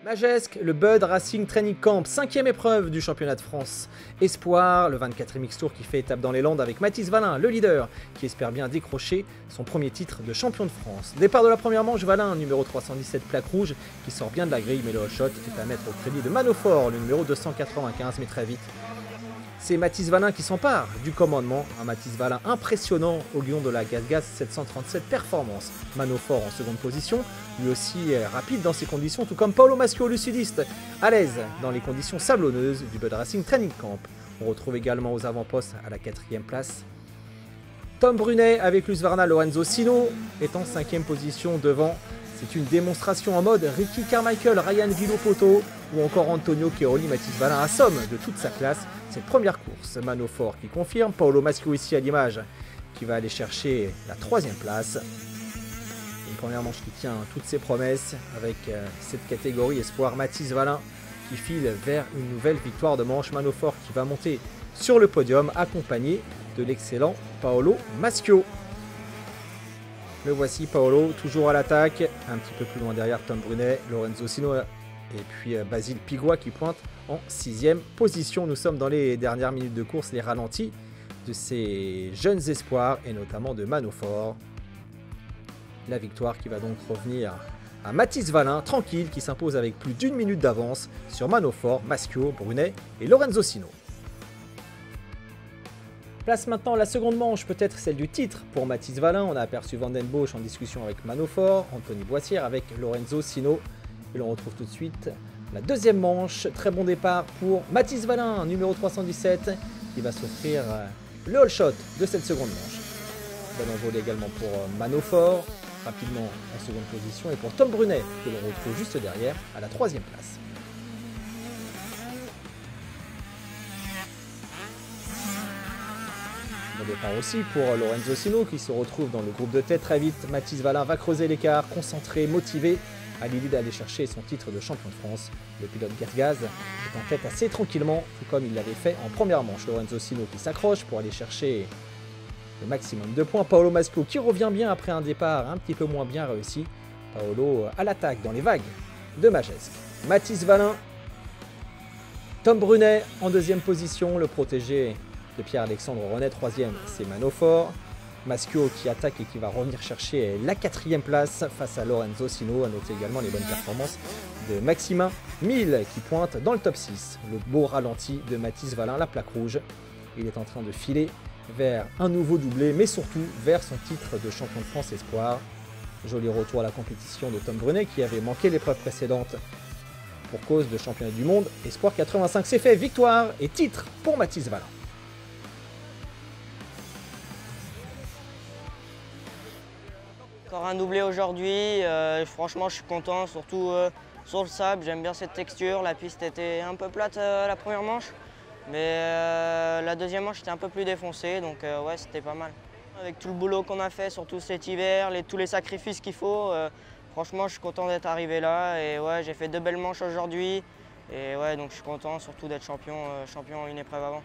Magesque, le Bud Racing Training Camp, 5e épreuve du championnat de France. Espoir, le 24e X-Tour qui fait étape dans les Landes avec Mathis Valin, le leader, qui espère bien décrocher son premier titre de champion de France. Départ de la première manche, Valin, numéro 317, plaque rouge, qui sort bien de la grille, mais le shot est à mettre au crédit de Manofort, le numéro 295, mais très vite. C'est Mathis Valin qui s'empare du commandement, un Mathis Valin impressionnant au lion de la Gaz 737 performance. Manofort en seconde position, lui aussi rapide dans ses conditions, tout comme Paolo Maschio, le sudiste, à l'aise dans les conditions sablonneuses du Bud Racing Training Camp. On retrouve également aux avant-postes à la 4e place Tom Brunet avec Husqvarna Lorenzo Sino est en 5e position devant. C'est une démonstration en mode Ricky Carmichael, Ryan Villopoto ou encore Antonio Chiaroli. Mathis Valin assomme de toute sa classe cette première course. Manofort qui confirme, Paolo Maschio ici à l'image qui va aller chercher la 3e place. Une première manche qui tient toutes ses promesses avec cette catégorie espoir. Mathis Valin qui file vers une nouvelle victoire de manche. Manofort qui va monter sur le podium accompagné de l'excellent Paolo Maschio. Le voici Paolo, toujours à l'attaque, un petit peu plus loin derrière Tom Brunet, Lorenzo Sino et puis Basile Pigua qui pointe en 6e position. Nous sommes dans les dernières minutes de course, les ralentis de ces jeunes espoirs et notamment de Manofort. La victoire qui va donc revenir à Mathis Valin, tranquille, qui s'impose avec plus d'1 minute d'avance sur Manofort, Maschio, Brunet et Lorenzo Sino. Place maintenant la seconde manche, peut-être celle du titre pour Mathis Valin. On a aperçu Van den Bosch en discussion avec Manofort, Anthony Boissière avec Lorenzo Sino. Et l'on retrouve tout de suite la deuxième manche. Très bon départ pour Mathis Valin, numéro 317, qui va s'offrir le all shot de cette seconde manche. Bel envolé également pour Manofort, rapidement en seconde position. Et pour Tom Brunet, que l'on retrouve juste derrière, à la 3e place. Bon départ aussi pour Lorenzo Sino qui se retrouve dans le groupe de tête très vite. Mathis Valin va creuser l'écart, concentré, motivé à l'idée d'aller chercher son titre de champion de France. Le pilote Gaz est en tête assez tranquillement, tout comme il l'avait fait en première manche. Lorenzo Sino qui s'accroche pour aller chercher le maximum de points. Paolo Maschio qui revient bien après un départ un petit peu moins bien réussi. Paolo à l'attaque dans les vagues de Magesque. Mathis Valin, Tom Brunet en 2e position, le protégé de Pierre-Alexandre Renet. 3e, c'est Manofort. Maschio qui attaque et qui va revenir chercher la 4e place face à Lorenzo Sino. A noter également les bonnes performances de Maximin Mille qui pointe dans le top 6. Le beau ralenti de Mathis Valin, la plaque rouge. Il est en train de filer vers un nouveau doublé, mais surtout vers son titre de champion de France espoir. Joli retour à la compétition de Tom Brunet qui avait manqué l'épreuve précédente pour cause de championnat du monde. Espoir 85, c'est fait, victoire et titre pour Mathis Valin. Encore un doublé aujourd'hui, franchement je suis content, surtout sur le sable, j'aime bien cette texture, la piste était un peu plate la première manche, mais la deuxième manche était un peu plus défoncée, donc ouais c'était pas mal. Avec tout le boulot qu'on a fait, surtout cet hiver, tous les sacrifices qu'il faut, franchement je suis content d'être arrivé là et ouais j'ai fait 2 belles manches aujourd'hui et ouais donc je suis content surtout d'être champion une épreuve avant.